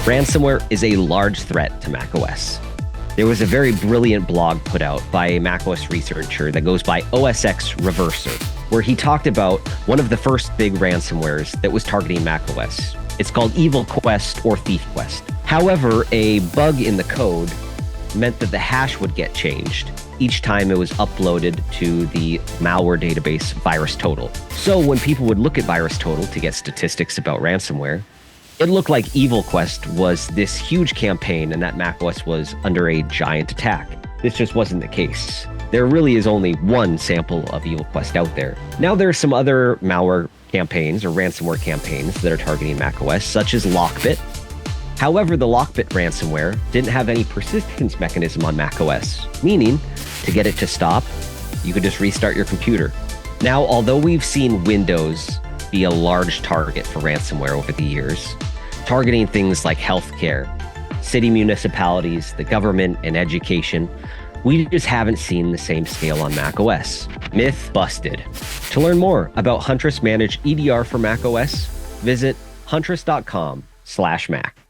Ransomware is a large threat to macOS. There was a very brilliant blog put out by a macOS researcher that goes by OSX Reverser, where he talked about one of the first big ransomwares that was targeting macOS. It's called Evil Quest or Thief Quest. However, a bug in the code meant that the hash would get changed each time it was uploaded to the malware database VirusTotal. So when people would look at VirusTotal to get statistics about ransomware, it looked like Evil Quest was this huge campaign and that macOS was under a giant attack. This just wasn't the case. There really is only one sample of Evil Quest out there. Now there are some other malware campaigns or ransomware campaigns that are targeting macOS, such as Lockbit. However, the Lockbit ransomware didn't have any persistence mechanism on macOS, meaning to get it to stop, you could just restart your computer. Now, although we've seen Windows be a large target for ransomware over the years, targeting things like healthcare, city municipalities, the government, and education, we just haven't seen the same scale on macOS. Myth busted. To learn more about Huntress Managed EDR for macOS, visit huntress.com/Mac.